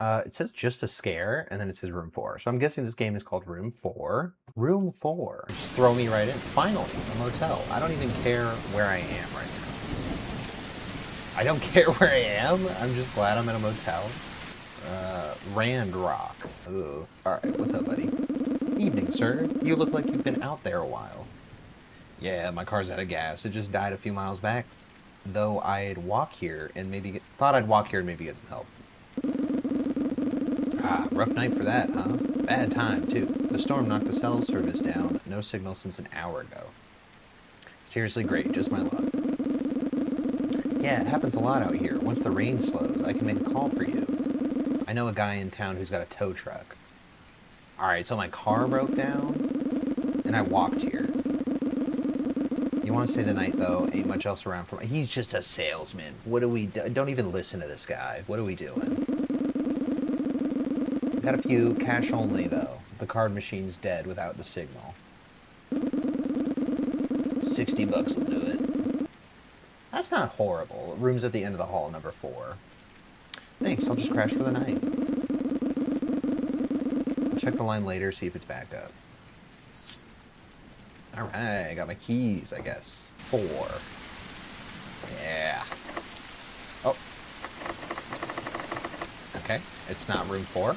It says just a scare, and then it says room 4. So I'm guessing this game is called Room 4. Room 4. Just throw me right in. Finally, a motel. I don't even care where I am right now. I don't care where I am. I'm just glad I'm in a motel. Rand Rock. Ooh. Alright, what's up, buddy? Evening, sir. You look like you've been out there a while. Yeah, my car's out of gas. It just died a few miles back. Though I'd walk here and maybe thought I'd walk here and maybe get some help. Ah, rough night for that, huh? Bad time, too. The storm knocked the cell service down. No signal since an hour ago. Seriously great, just my luck. Yeah, it happens a lot out here. Once the rain slows, I can make a call for you. I know a guy in town who's got a tow truck. Alright, so my car broke down, and I walked here. You want to stay the night, though? Ain't much else around for me. He's just a salesman. What do we do? Don't even listen to this guy. What are we doing? Got a few cash only, though. The card machine's dead without the signal. 60 bucks will do it. That's not horrible. Room's at the end of the hall, number 4. Thanks, I'll just crash for the night. I'll check the line later, see if it's back up. Alright, I got my keys, I guess. 4. Yeah. Oh. Okay, it's not room 4.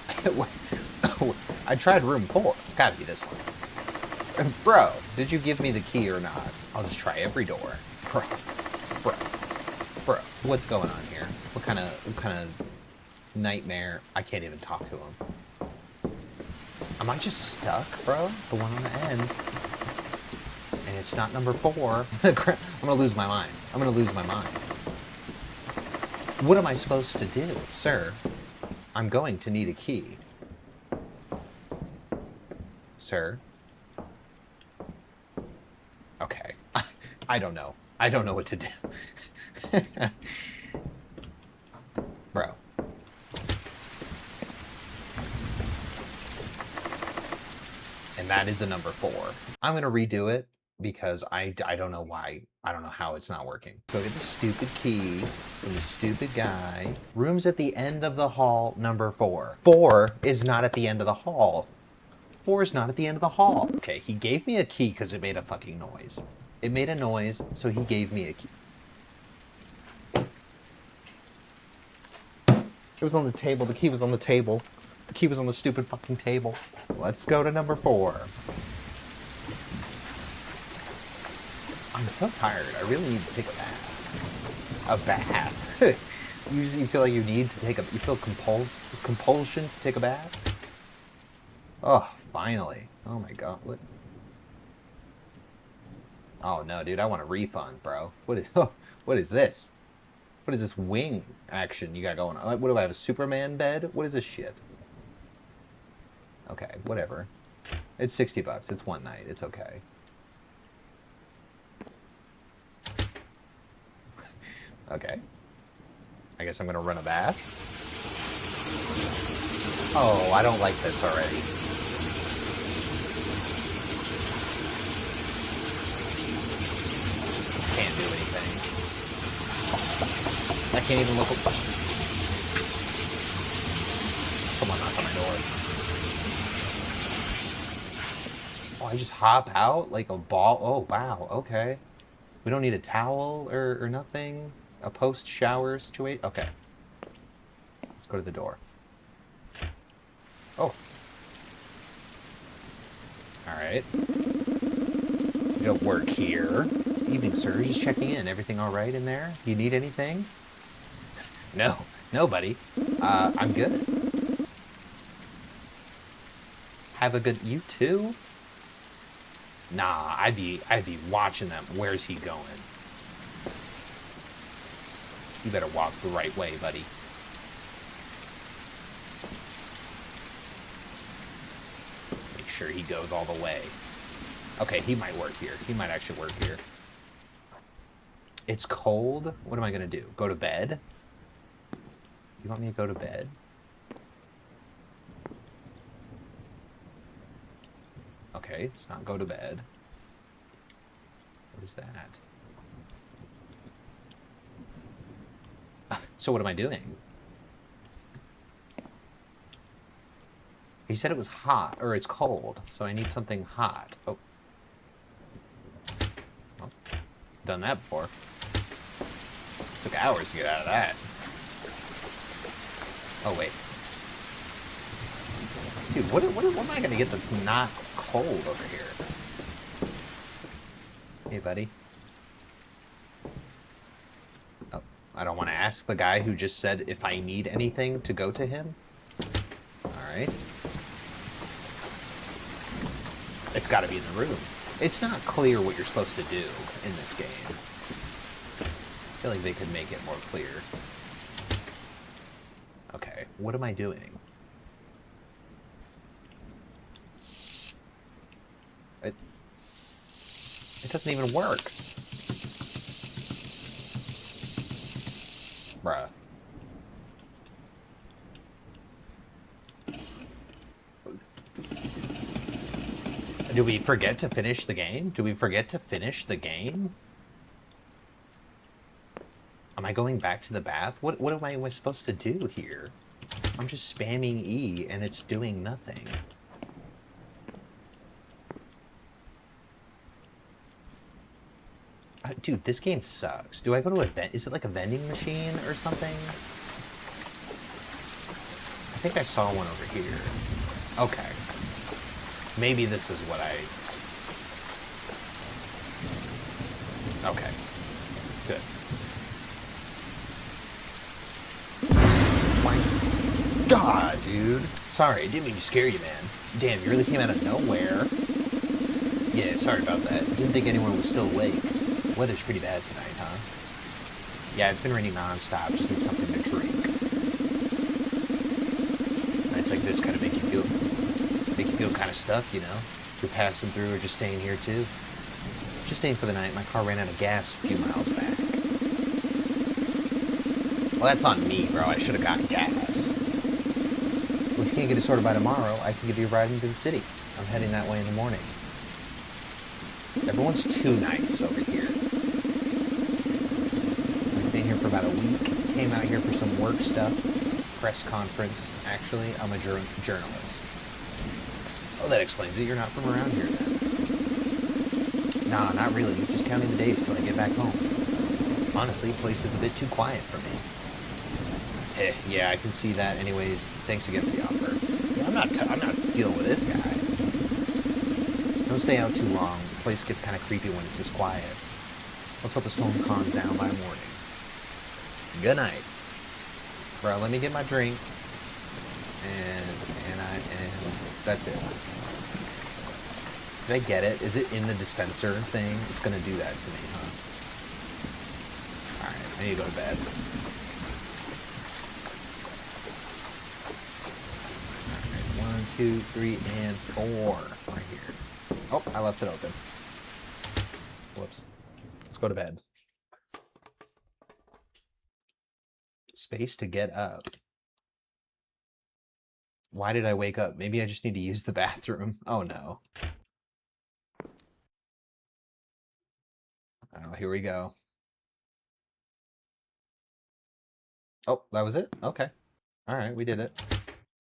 I tried room 4. It's gotta be this one. Bro, did you give me the key or not? I'll just try every door. Bro, what's going on here? What kind of nightmare? I can't even talk to him. Am I just stuck, bro? The one on the end. And it's not number 4. I'm gonna lose my mind. I'm gonna lose my mind. What am I supposed to do? Sir, I'm going to need a key. Sir? Okay. I don't know. I don't know what to do. Bro. And that is a number 4. I'm gonna redo it because I don't know why. I don't know how it's not working. Go get the stupid key from the stupid guy. Room's at the end of the hall, number 4. 4 is not at the end of the hall. 4 is not at the end of the hall. Okay, he gave me a key because it made a fucking noise. It made a noise, so he gave me a key. It was on the table. The key was on the table. The key was on the stupid fucking table. Let's go to number 4. I'm so tired. I really need to take a bath. A bath? You feel like you need to take a... You feel compulsion to take a bath? Oh, finally. Oh my god. What? Oh no, dude. I want a refund, bro. What is... Oh, what is this? What is this wing action you got going on? What do I have, a Superman bed? What is this shit? Okay, whatever. It's 60 bucks. It's one night. It's okay. Okay. I guess I'm gonna run a bath. Oh, I don't like this already. Can't do anything. I can't even look. Someone knocked on my door. Oh, I just hop out like a ball. Oh, wow. Okay. We don't need a towel or nothing. A post-shower situation. Okay. Let's go to the door. Oh. Alright. You don't work here. Evening, sir. Just checking in. Everything alright in there? You need anything? No. No, buddy. I'm good. Have a good... You too? Nah, I'd be watching them. Where's he going? You better walk the right way, buddy. Make sure he goes all the way. Okay, he might work here. He might actually work here. It's cold? What am I gonna do? Go to bed? You want me to go to bed? Okay, it's not go to bed. What is that? So what am I doing? He said it was hot, or it's cold, so I need something hot. Oh. Well, done that before. Took hours to get out of that. Oh, wait. Dude, what am I gonna get that's not cold over here? Hey, buddy. Oh, I don't want to ask the guy who just said if I need anything to go to him. Alright. It's gotta be in the room. It's not clear what you're supposed to do in this game. I feel like they could make it more clear. Okay, what am I doing? It doesn't even work. Bruh. Do we forget to finish the game? Do we forget to finish the game? Am I going back to the bath? What am I supposed to do here? I'm just spamming E and it's doing nothing. Dude, this game sucks. Do I go to a vent? Is it like a vending machine or something? I think I saw one over here. Okay. Maybe this is what I... Okay. Good. My God, dude. Sorry, didn't mean to scare you, man. Damn, you really came out of nowhere. Yeah, sorry about that. Didn't think anyone was still awake. Weather's pretty bad tonight, huh? Yeah, it's been raining non-stop. Just need something to drink. Nights like this kind of make you feel kind of stuck, you know? If you're passing through or just staying here too. Just staying for the night. My car ran out of gas a few miles back. Well, that's on me, bro. I should have gotten gas. Well, if you can't get it sorted by tomorrow, I can give you a ride into the city. I'm heading that way in the morning. Everyone's too nice over here. I've been staying here for about a week. Came out here for some work stuff. Press conference. Actually, I'm a journalist. Oh, that explains it. You're not from around here then. Nah, not really. Just counting the days till I get back home. Honestly, the place is a bit too quiet for me. Yeah, I can see that. Anyways, thanks again for the offer. Yeah, I'm not dealing with this guy. Don't stay out too long. The place gets kind of creepy when it's this quiet. Let's hope the storm calms down by morning. Good night. Bro, let me get my drink. And that's it. Did I get it? Is it in the dispenser thing? It's gonna do that to me, huh? Alright, I need to go to bed. Alright, 1, 2, 3, and 4. Right here. Oh, I left it open. Whoops. Let's go to bed. Space to get up. Why did I wake up? Maybe I just need to use the bathroom. Oh no. Oh, here we go. Oh, that was it? Okay. Alright, we did it.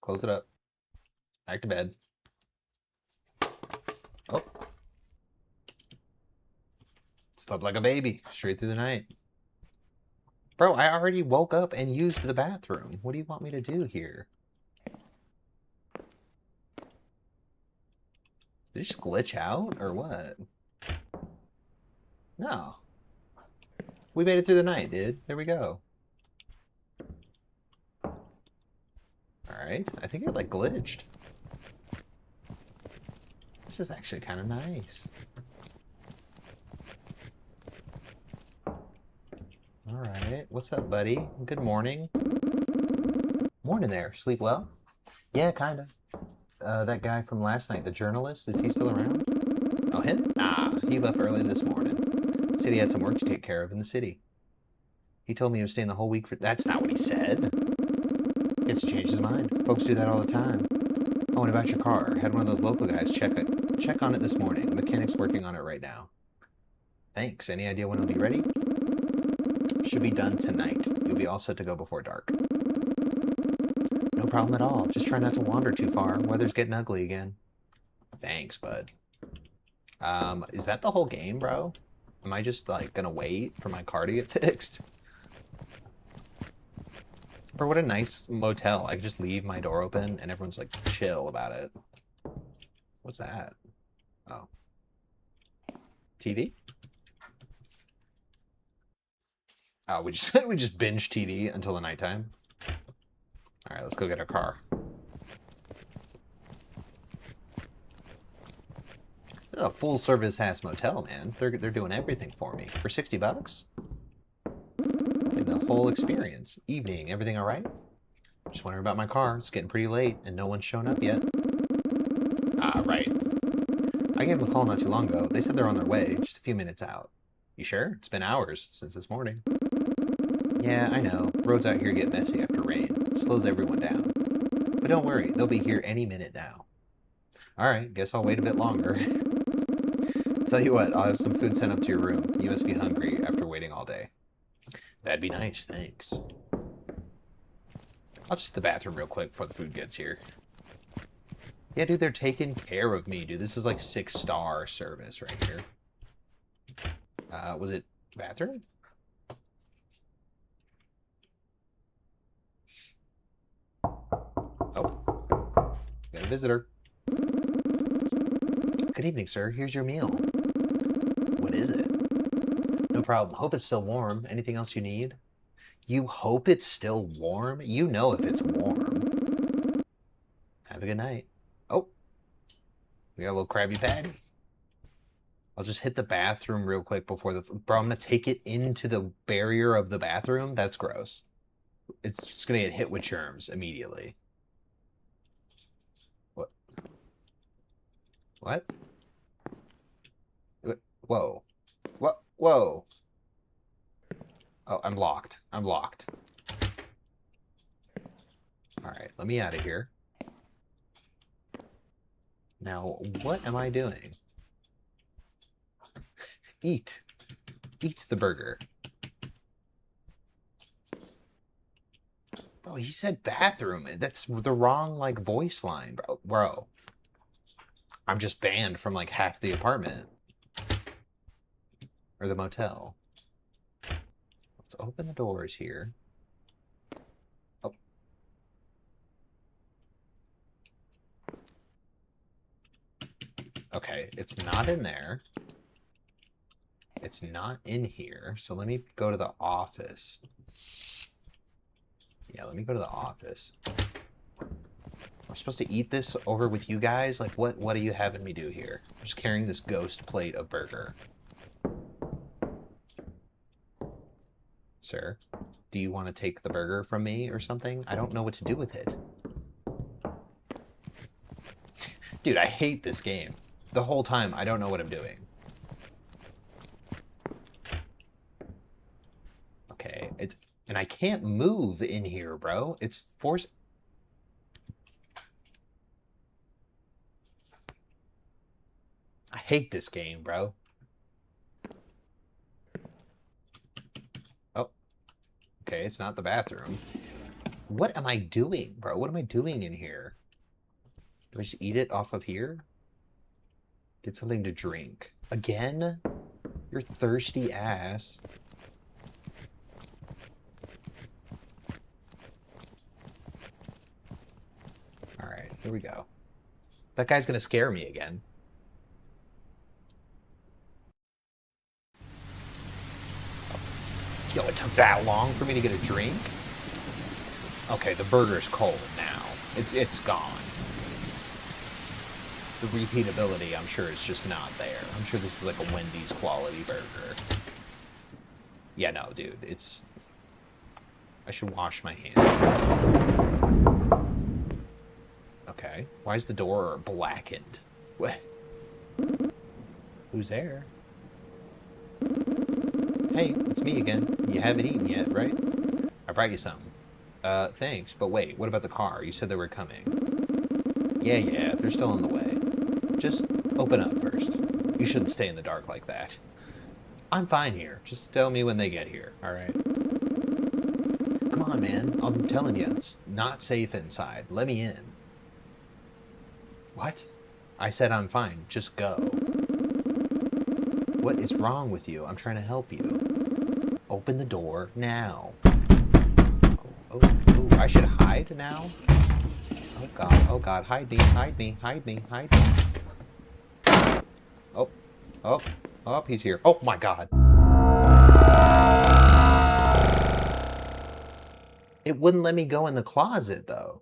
Close it up. Back to bed. Oh. Slept like a baby. Straight through the night. Bro, I already woke up and used the bathroom. What do you want me to do here? Did it just glitch out, or what? No. We made it through the night, dude. There we go. Alright, I think it, like, glitched. This is actually kind of nice. Alright, what's up, buddy? Good morning. Morning there. Sleep well? Yeah, kinda. That guy from last night, the journalist, is he still around? Oh, him? Nah, he left early this morning. Said he had some work to take care of in the city. He told me he was staying the whole week for... That's not what he said. Gets to change his mind. Folks do that all the time. Oh, and about your car. Had one of those local guys check on it this morning. The mechanic's working on it right now. Thanks. Any idea when it'll be ready? Should be done tonight. You'll be all set to go before dark. no problem at all. Just try not to wander too far. Weather's getting ugly again. Thanks, bud. Is that the whole game, bro? Am I just, like, gonna wait for my car to get fixed? Bro, what a nice motel. I can just leave my door open and everyone's, like, chill about it. What's that? Oh. TV? Oh, we just binge TV until the nighttime. All right, let's go get our car. This is a full-service ass motel, man. They're doing everything for me for $60. Getting the whole experience. Evening, everything all right? Just wondering about my car. It's getting pretty late, and no one's shown up yet. Ah, right. I gave them a call not too long ago. They said they're on their way, just a few minutes out. You sure? It's been hours since this morning. Yeah, I know. Roads out here get messy after rain. Slows everyone down. But don't worry, they'll be here any minute now. Alright, guess I'll wait a bit longer. Tell you what, I'll have some food sent up to your room. You must be hungry after waiting all day. That'd be nice, thanks. I'll just hit the bathroom real quick before the food gets here. Yeah, dude, they're taking care of me, dude. This is like 6-star service right here. Was it bathroom? Oh, got a visitor. Good evening, sir. Here's your meal. What is it? No problem. Hope it's still warm. Anything else you need? You hope it's still warm? You know if it's warm. Have a good night. Oh, we got a little Krabby Patty. I'll just hit the bathroom real quick before the... Bro, I'm going to take it into the barrier of the bathroom? That's gross. It's just going to get hit with germs immediately. What? What? Whoa. What? Whoa. Oh, I'm locked. I'm locked. Alright, let me out of here. Now, what am I doing? Eat. Eat the burger. Oh, he said bathroom. That's the wrong, like, voice line, bro. Bro. I'm just banned from, like, half the apartment. Or the motel. Let's open the doors here. Oh. Okay, it's not in there. It's not in here. So let me go to the office. Yeah, let me go to the office. I'm supposed to eat this over with you guys? Like, what are you having me do here? I'm just carrying this ghost plate of burger. Sir, do you want to take the burger from me or something? I don't know what to do with it. Dude, I hate this game. The whole time, I don't know what I'm doing. Okay, and I can't move in here, bro. It's forced. I hate this game, bro. Oh. Okay, it's not the bathroom. What am I doing, bro? What am I doing in here? Do I just eat it off of here? Get something to drink. Again? Your thirsty ass. Alright, here we go. That guy's gonna scare me again. Yo, it took that long for me to get a drink? Okay, the burger's cold now. It's gone. The repeatability, I'm sure, is just not there. I'm sure this is like a Wendy's quality burger. Yeah, no, dude, it's... I should wash my hands. Okay, why is the door blackened? What? Who's there? Hey, it's me again. You haven't eaten yet, right? I brought you something. Thanks, but wait, what about the car? You said they were coming. Yeah, they're still on the way. Just open up first. You shouldn't stay in the dark like that. I'm fine here. Just tell me when they get here, alright? come on, man. I'm telling you, it's not safe inside. Let me in. What? I said I'm fine. Just go. What is wrong with you? I'm trying to help you. Open the door now. Oh, I should hide now? Oh God, hide me, hide me, hide me, hide me. Oh, he's here. Oh my God. It wouldn't let me go in the closet though.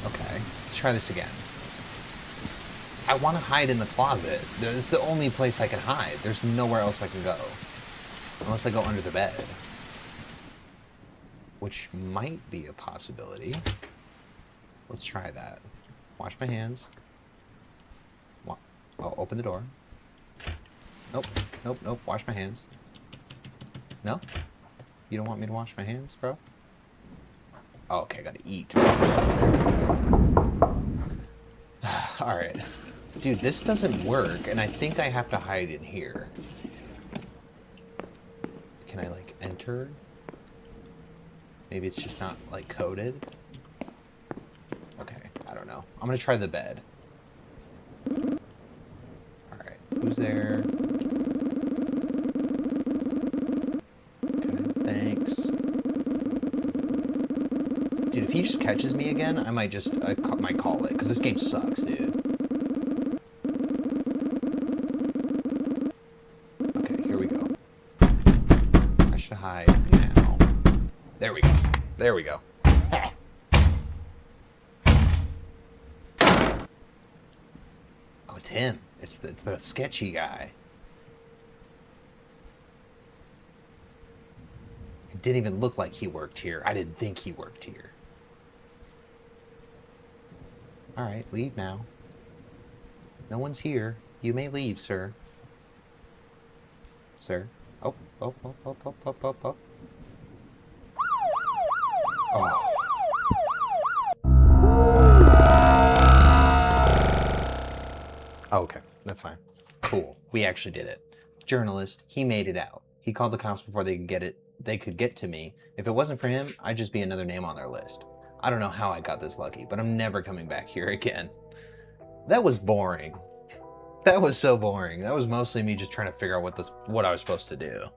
Okay, let's try this again. I want to hide in the closet. It's the only place I can hide. There's nowhere else I can go. Unless I go under the bed. Which might be a possibility. Let's try that. Wash my hands. Oh, open the door. Nope. Wash my hands. No? You don't want me to wash my hands, bro? Oh, okay, I gotta eat. Alright. Dude, this doesn't work, and I think I have to hide in here. Can I, like, enter? Maybe it's just not, like, coded? Okay, I don't know. I'm gonna try the bed. Alright, who's there? Okay, thanks. Dude, if he just catches me again, I might just, I might call it, because this game sucks, dude. Okay, here we go. I should hide now. There we go. There we go. Oh, it's him. It's the sketchy guy. It didn't even look like he worked here. I didn't think he worked here. Alright, leave now. No one's here. You may leave, sir. Sir. Oh. Oh. Oh, okay, that's fine. Cool. We actually did it. Journalist, he made it out. He called the cops before they could get to me. If it wasn't for him, I'd just be another name on their list. I don't know how I got this lucky, but I'm never coming back here again. That was boring. That was so boring. That was mostly me just trying to figure out what I was supposed to do.